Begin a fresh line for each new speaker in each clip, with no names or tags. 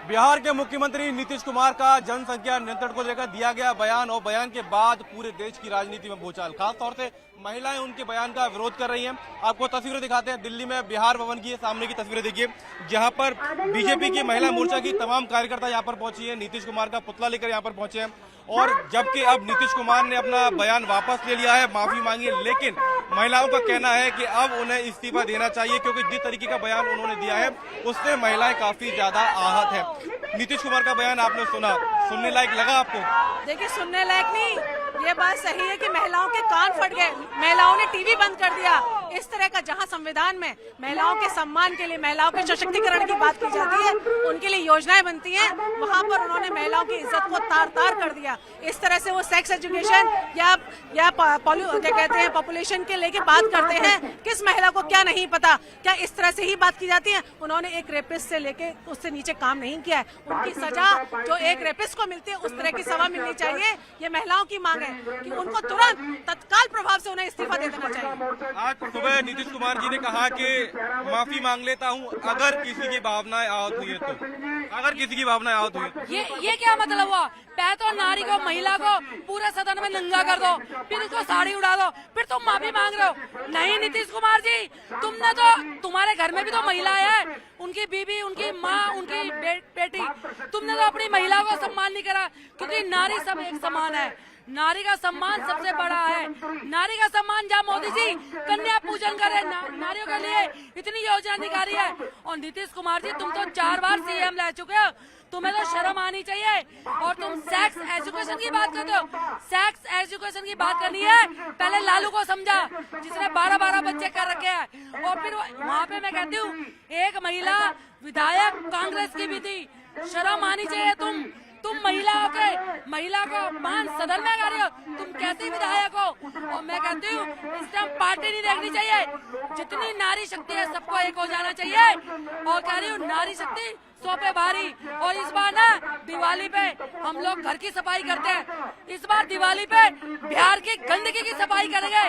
बिहार के मुख्यमंत्री नीतीश कुमार का जनसंख्या नियंत्रण को लेकर दिया गया बयान और बयान के बाद पूरे देश की राजनीति में भूचाल। खास तौर से महिलाएं उनके बयान का विरोध कर रही हैं। आपको तस्वीरें दिखाते हैं दिल्ली में बिहार भवन की सामने की तस्वीरें देखिए, जहां पर बीजेपी की महिला मोर्चा की तमाम कार्यकर्ता यहां पर पहुंची है, नीतीश कुमार का पुतला लेकर यहां पर पहुंचे हैं। और जबकि अब नीतीश कुमार ने अपना बयान वापस ले लिया है, माफी मांगी है, लेकिन महिलाओं का कहना है कि अब उन्हें इस्तीफा देना चाहिए क्योंकि जिस तरीके का बयान उन्होंने दिया है उससे महिलाएं काफी ज्यादा आहत है। नीतीश कुमार का बयान आपने सुना, सुनने लायक लगा आपको?
देखिए, सुनने लायक नहीं, ये बात सही है कि महिलाओं के कान फट गए, महिलाओं ने टीवी बंद कर दिया। इस तरह का जहां संविधान में महिलाओं के सम्मान के लिए, महिलाओं के सशक्तिकरण की बात की जाती है, उनके लिए योजनाएं बनती हैं, वहां पर उन्होंने महिलाओं की इज्जत को तार तार कर दिया। इस तरह से वो सेक्स एजुकेशन या क्या कहते हैं पॉपुलेशन के लेके बात करते हैं। किस महिला को क्या नहीं पता, क्या इस तरह से ही बात की जाती है? उन्होंने एक रेपिस्ट से लेके उससे नीचे काम नहीं किया है। उनकी सजा जो एक रेपिस्ट को मिलती है उस तरह की सजा मिलनी चाहिए। ये महिलाओं की मांग है कि उनको तुरंत तत्काल प्रभाव से उन्हें इस्तीफा दे देना चाहिए।
आज सुबह नीतीश कुमार जी ने कहा कि माफी मांग लेता हूं अगर किसी की भावनाएं आहत हुई है तो, अगर किसी की भावनाएं आहत हुई है
ये क्या मतलब हुआ? पहले तो नारी को, महिला को पूरे सदन में नंगा कर दो, फिर उसको साड़ी उड़ा दो, फिर तुम माफी मांग रहे हो। नहीं नीतीश कुमार जी, तुमने तो, तुम्हारे घर में भी तो महिलाएं हैं, उनकी बीबी, उनकी माँ, उनकी बेटी, तुमने तो अपनी महिला को सम्मान नहीं करा, क्योंकि नारी सब एक समान है। नारी का सम्मान सबसे बड़ा है। नारी का सम्मान जहाँ मोदी जी कन्या पूजन करे, नारियों के लिए इतनी योजना निकाली है। और नीतीश कुमार जी, तुम तो 4 बार सीएम रह चुके हो, तुम्हें तो शर्म आनी चाहिए। और तुम सेक्स एजुकेशन की बात करते हो। सेक्स एजुकेशन की बात करनी है, पहले लालू को समझा जिसने 12-12 बच्चे कर रखे हैं। और फिर वहाँ पे मैं कहती हूँ, एक महिला विधायक कांग्रेस की भी थी, शर्म आनी चाहिए। तुम महिला को अपमान सदन में कर रहे हो, तुम कैसी विधायक हो? और मैं कहती हूँ, इस टाइम पार्टी नहीं देखनी चाहिए, जितनी नारी शक्ति है सबको एक हो जाना चाहिए। और कह रही हूँ, नारी शक्ति 100 पे भारी। और इस बार ना दिवाली पे हम लोग घर की सफाई करते हैं, इस बार दिवाली पे बिहार की गंदगी की सफाई करेंगे।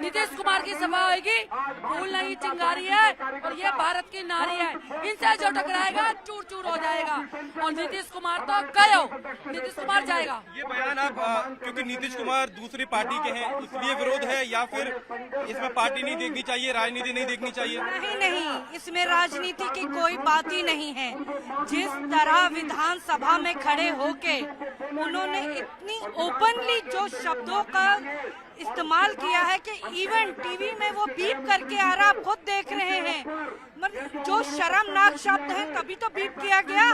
नीतीश कुमार की सफाई होगी, फूल नहीं चिंगारी है, और ये भारत की नारी है, इनसे जो टकराएगा चूर चूर हो जाएगा। और नीतीश कुमार तो गए हो, नीतीश कुमार जाएगा।
ये बयान आप क्योंकि नीतीश कुमार दूसरी पार्टी के हैं इसलिए विरोध है, या फिर इसमें पार्टी नहीं देखनी चाहिए, राजनीति नहीं देखनी चाहिए?
नहीं, इसमें राजनीति की कोई बात ही नहीं है। जिस तरह विधानसभा में खड़े होके उन्होंने इतनी ओपनली जो शब्दों का इस्तेमाल किया है कि इवन टीवी में वो बीप करके आ रहा, आप खुद देख रहे हैं। मतलब जो शर्मनाक शब्द हैं तभी तो बीप किया गया,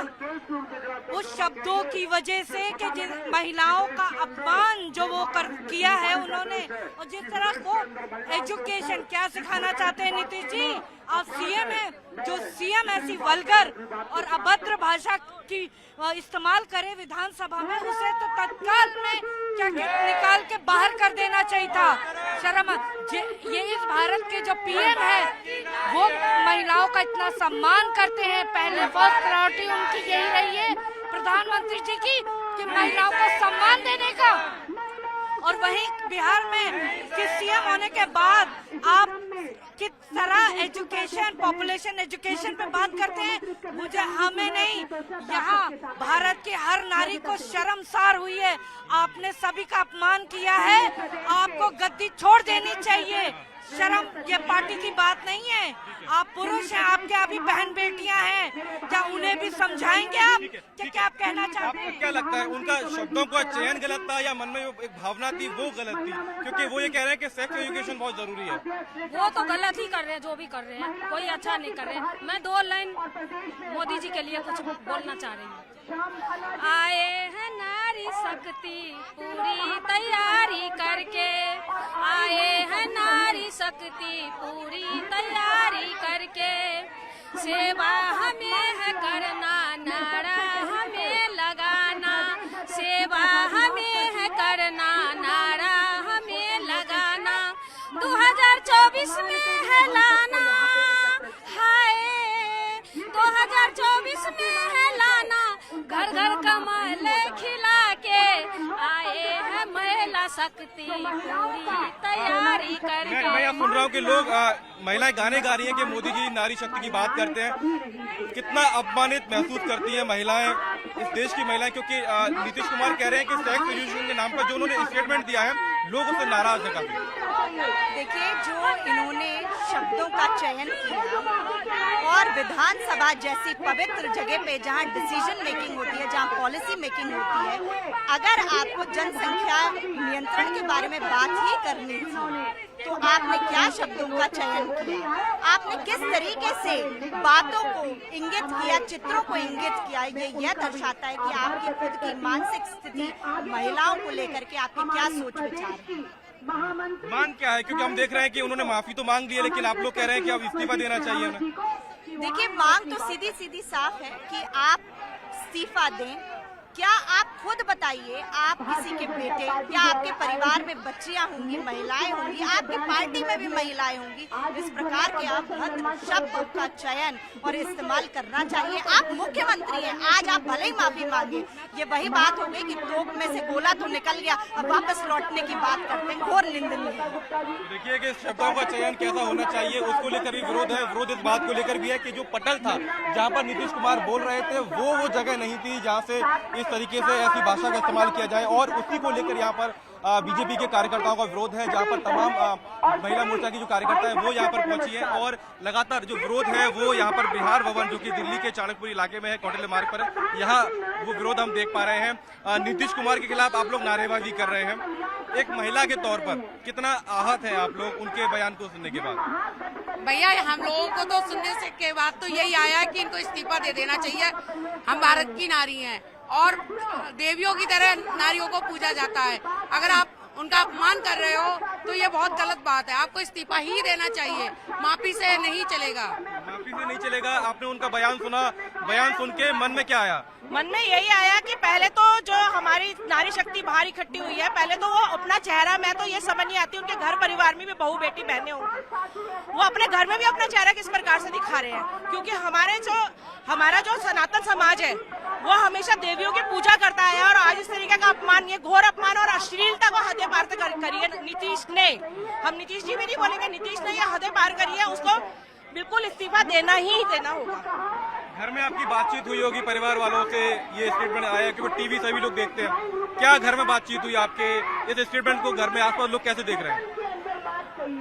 उस शब्दों की वजह से कि जिन महिलाओं का अपमान जो वो किया है उन्होंने। और जिस तरह को एजुकेशन क्या सिखाना चाहते हैं नीतीश जी? आप सीएम हैं, जो सीएम ऐसी वल्गर और अभद्र भाषा की इस्तेमाल करे विधानसभा में, उसे तो तत्काल में क्या निकाल के बाहर कर देना चाहिए था। शर्म, ये इस भारत के जो पीएम है वो महिलाओं का इतना सम्मान करते हैं, पहले फर्स्ट प्रायोरिटी उनकी यही रही है प्रधानमंत्री जी की कि महिलाओं को सम्मान देने का। और वहीं बिहार में कि सीएम होने के बाद आप किस तरह एजुकेशन, पॉपुलेशन एजुकेशन पे बात करते हैं, मुझे हमें नहीं, यहाँ भारत के हर नारी को शर्मसार हुई है। आपने सभी का अपमान किया है, आपको गद्दी छोड़ देनी चाहिए। शर्म, ये पार्टी की बात नहीं है। आप पुरुष हैं, आपके अभी बहन बेटियां हैं, क्या उन्हें भी समझाएंगे आप कि क्या आप कहना चाहते हैं?
आपको क्या लगता है, उनका शब्दों का चयन गलत था या मन में एक भावना थी वो गलत थी? क्योंकि वो ये कह रहे हैं कि सेक्स एजुकेशन बहुत जरूरी है।
वो तो गलत ही कर रहे हैं, जो भी कर रहे हैं, कोई अच्छा नहीं कर रहे हैं। मैं 2 लाइन मोदी जी के लिए कुछ बोलना चाह रही हूँ। आए हैं नारी शक्ति पूरी तैयारी करके, आए हैं नारी शक्ति पूरी तैयारी करके, सेवा हमें है करना, नारा हमें लगाना, सेवा हमें है करना, नारा हमें लगाना, 2024 में है लाना, हाय 2024 में है लाना, घर घर कमल खिला के, आए हैं महिला सकती पूरी तैयारी करके।
मैं यहाँ सुन रहा हूँ कि लोग महिलाएं गाने गा रही हैं कि मोदी जी नारी शक्ति की बात करते हैं। कितना अपमानित महसूस करती हैं महिलाएं, इस देश की महिलाएं, क्योंकि नीतीश कुमार कह रहे हैं कि सेक्स एजुकेशन के नाम पर जो उन्होंने स्टेटमेंट दिया है लोग उससे नाराज है काफी।
देखिए, जो इन्होंने शब्दों का चयन किया और विधानसभा जैसी पवित्र जगह पे जहां डिसीजन मेकिंग होती है, जहां पॉलिसी मेकिंग होती है, अगर आपको जनसंख्या नियंत्रण के बारे में बात ही करनी थी तो आपने क्या शब्दों का चयन किया, आपने किस तरीके से बातों को इंगित किया, चित्रों को इंगित किया। ये यह दर्शाता है कि आपकी खुद की मानसिक स्थिति महिलाओं को लेकर के आपके क्या सोच विचार है।
मांग क्या है, क्योंकि हम देख रहे हैं कि उन्होंने माफी तो मांग ली है, लेकिन आप लोग कह रहे हैं कि अब इस्तीफा देना चाहिए उन्हें।
देखिए, मांग तो सीधी सीधी साफ है कि आप इस्तीफा दें। क्या आप खुद बताइए, आप किसी के बेटे या आपके परिवार में बच्चियां होंगी, महिलाएं होंगी, आपकी पार्टी में भी महिलाएं होंगी, इस प्रकार के आप भद्र शब्दों का चयन और इस्तेमाल करना चाहिए। आप मुख्यमंत्री हैं, आज आप भले ही माफी मांगे, ये वही बात हो गई कि तोप में से गोला तो निकल गया, अब वापस लौटने की बात करते हैं, घोर निंदनीय है।
देखिए कि शब्दों का चयन कैसा होना चाहिए, उसको लेकर भी विरोध है। विरोध इस बात को लेकर भी है कि जो पटल था जहाँ पर नीतीश कुमार बोल रहे थे वो जगह नहीं थी जहाँ से इस तरीके से ऐसी भाषा का इस्तेमाल किया जाए, और उसी को लेकर यहाँ पर बीजेपी के कार्यकर्ताओं का विरोध है, जहाँ पर तमाम महिला मोर्चा की जो कार्यकर्ता है वो यहाँ पर पहुंची है, और लगातार जो विरोध है वो यहाँ पर बिहार भवन जो कि दिल्ली के चाणक्यपुर इलाके में है, कौटिल्य मार्ग पर है, यहाँ वो विरोध हम देख पा रहे हैं। नीतीश कुमार के खिलाफ आप लोग नारेबाजी कर रहे हैं, एक महिला के तौर पर कितना आहत है आप लोग उनके बयान को सुनने के बाद?
भैया, हम लोगों को तो सुनने से के बाद तो यही आया कि इनको इस्तीफा दे देना चाहिए। हम भारत की नारी हैं और देवियों की तरह नारियों को पूजा जाता है। अगर आप उनका अपमान कर रहे हो तो ये बहुत गलत बात है, आपको इस्तीफा ही देना चाहिए, माफी से नहीं चलेगा।
माफी से नहीं चलेगा। आपने उनका बयान सुना, बयान सुन के मन में क्या आया?
मन में यही आया कि पहले तो जो हमारी नारी शक्ति बाहर इकट्ठी हुई है, पहले तो वो अपना चेहरा, मैं तो ये समझ नहीं आती, उनके घर परिवार में भी बहू बेटी बहनें होंगी, वो अपने घर में भी अपना चेहरा किस प्रकार से दिखा रहे हैं। क्योंकि हमारा जो सनातन समाज है वो हमेशा देवियों की पूजा करता है, और आज इस तरीके का अपमान, ये घोर अपमान और अश्लीलता को हदें पार करी है नीतीश ने। हम नीतीश जी भी नहीं बोलेंगे, नीतीश ने ये हदें पार करी है, उसको बिल्कुल इस्तीफा देना ही देना होगा।
घर में आपकी बातचीत हुई होगी परिवार वालों से, ये स्टेटमेंट आया कि वो टीवी सभी लोग देखते हैं, क्या घर में बातचीत हुई आपके? इस स्टेटमेंट को घर में आसपास लोग कैसे देख रहे हैं?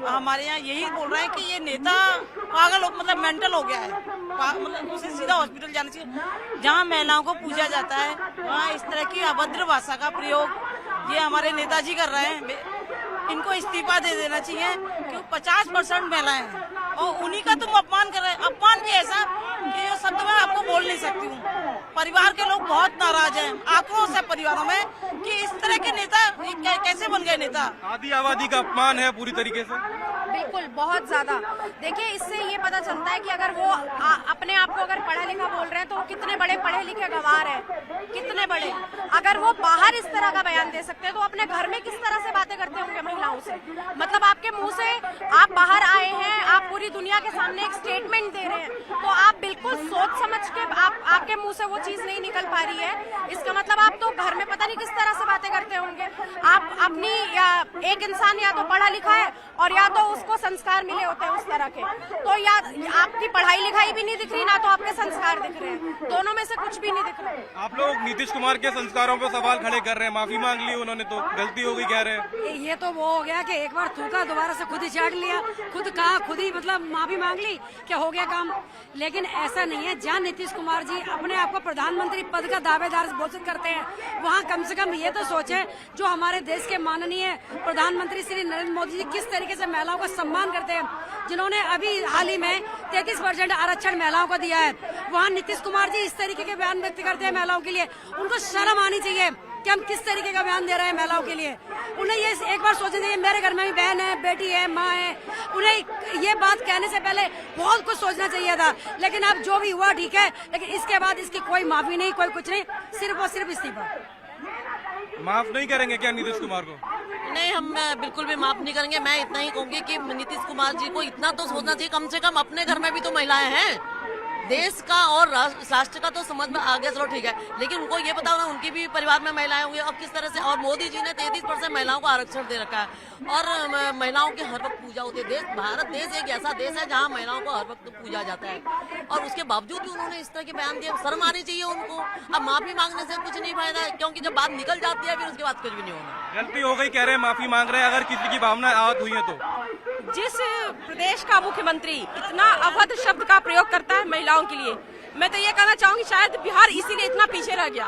हमारे यहाँ यही बोल रहे हैं कि ये नेता पागल हो, मतलब मेंटल हो गया है, मतलब उसे सीधा हॉस्पिटल जाना चाहिए। जहाँ महिलाओं को पूजा जाता है वहाँ इस तरह की अभद्र भाषा का प्रयोग ये हमारे नेताजी कर रहे हैं। इनको इस्तीफा दे देना चाहिए, क्योंकि 50% महिलाएं हैं और उन्हीं का तुम अपमान कर रहे हैं। अपमान भी ऐसा कि ये शब्द मैं आपको बोल नहीं सकती हूँ। परिवार के लोग बहुत नाराज हैं, आक्रोश है परिवारों में कि इस तरह के नेता कैसे बन गए नेता।
आधी आबादी का अपमान है पूरी तरीके से।
बिल्कुल, बहुत ज्यादा। देखिए, इससे ये पता चलता है कि अगर वो अपने आप को अगर पढ़ा लिखा बोल रहे हैं तो वो कितने बड़े पढ़े लिखे गवार हैं, कितने बड़े। अगर वो बाहर इस तरह का बयान दे सकते हैं तो अपने घर में किस तरह से बातें करते होंगे महिलाओं से। मतलब आपके मुंह से आप बाहर आए हैं, आप पूरी दुनिया के सामने एक स्टेटमेंट दे रहे हैं, तो आप बिल्कुल सोच समझ के आपके मुंह से वो चीज नहीं निकल पा रही है, इसका मतलब आप तो घर में पता नहीं किस तरह से बातें करते होंगे। आप अपनी, या एक इंसान या तो पढ़ा लिखा है और या तो उसको संस्कार मिले होते हैं उस तरह के, तो या आपकी पढ़ाई लिखाई भी नहीं दिख रही, ना तो आपके संस्कार दिख रहे हैं, दोनों में से कुछ भी नहीं दिख रहा।
आप लोग नीतीश कुमार के संस्कारों पर सवाल खड़े कर रहे हैं, माफी मांग ली उन्होंने तो गलती हो गई कह रहे हैं।
ये तो वो हो गया कि एक बार थूका, दोबारा से खुद ही चाट लिया, खुद कहा, खुद ही मतलब माफी मांग ली, क्या हो गया काम। लेकिन ऐसा नहीं है, जहाँ नीतीश कुमार जी अपने आप को प्रधानमंत्री पद का दावेदार घोषित करते हैं, वहाँ कम से कम ये तो सोचे जो हमारे देश के माननीय प्रधानमंत्री श्री नरेंद्र मोदी जी किस तरीके से महिलाओं का सम्मान करते हैं, जिन्होंने अभी हाल ही में 33% आरक्षण महिलाओं को दिया है। वहाँ नीतीश कुमार जी इस तरीके के बयान व्यक्त करते हैं महिलाओं के लिए, उनको शर्म आनी चाहिए कि हम किस तरीके का बयान दे रहे हैं महिलाओं के लिए। उन्हें ये एक बार सोचना चाहिए, मेरे घर में भी बहन है, बेटी है, माँ है, उन्हें ये बात कहने से पहले बहुत कुछ सोचना चाहिए था। लेकिन अब जो भी हुआ ठीक है, लेकिन इसके बाद इसकी कोई माफी नहीं, कोई कुछ नहीं, सिर्फ और सिर्फ इस्तीफा।
माफ नहीं करेंगे क्या नीतीश कुमार को?
नहीं, हम बिल्कुल भी माफ नहीं करेंगे। मैं इतना ही कहूंगी कि नीतीश कुमार जी को इतना तो सोचना चाहिए, कम से कम अपने घर में भी तो महिलाएं हैं, देश का और राष्ट्र का तो समझ में आ गया, चलो ठीक है, लेकिन उनको ये पता होना उनकी भी परिवार में महिलाएं होंगी। अब किस तरह से, और मोदी जी ने 33% महिलाओं को आरक्षण दे रखा है और महिलाओं की हर वक्त पूजा होती है। भारत देश एक ऐसा देश है जहाँ महिलाओं को हर वक्त पूजा जाता है, और उसके बावजूद भी उन्होंने इस तरह के बयान दिए। शर्म आनी चाहिए उनको। अब माफी मांगने से कुछ नहीं फायदा है, क्योंकि जब बात निकल जाती है फिर उसके बाद कुछ भी नहीं होना।
गलती हो गई कह रहे हैं, माफी मांग रहे हैं, अगर किसी की भावना आहत हुई है तो।
जिस प्रदेश का मुख्यमंत्री इतना अभद्र शब्द का प्रयोग करता है महिलाओं के लिए, मैं तो ये कहना चाहूंगी शायद बिहार इसीलिए इतना पीछे रह गया।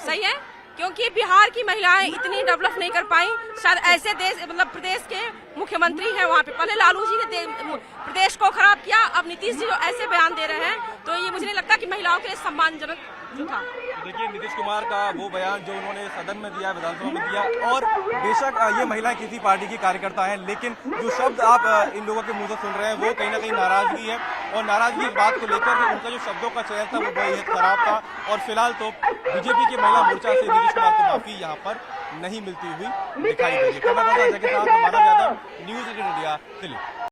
सही है, क्योंकि बिहार की महिलाएं इतनी डेवलप नहीं कर पाई। शायद ऐसे देश मतलब प्रदेश के मुख्यमंत्री हैं वहाँ पे, पहले लालू जी ने प्रदेश को खराब किया, अब नीतीश जी जो ऐसे बयान दे रहे हैं, तो ये मुझे नहीं लगता कि महिलाओं के लिए सम्मानजनक जो था।
देखिए नीतीश कुमार का वो बयान जो उन्होंने सदन में दिया, विधानसभा में दिया, और बेशक ये महिलाएं किसी पार्टी की कार्यकर्ता हैं, लेकिन जो शब्द आप इन लोगों के मुंह से सुन रहे हैं वो कहीं ना कहीं नाराजगी है, और नाराजगी इस बात को लेकर कि उनका जो शब्दों का चयन था वो बेहद खराब था। और फिलहाल तो बीजेपी के महिला मोर्चा से नीतीश कुमार को माफी यहाँ पर नहीं मिलती हुई दिखाई दे रही है। कैमरा पर्सन अजय के साथ मानव यादव, न्यूज़ 18 इंडिया, दिल्ली।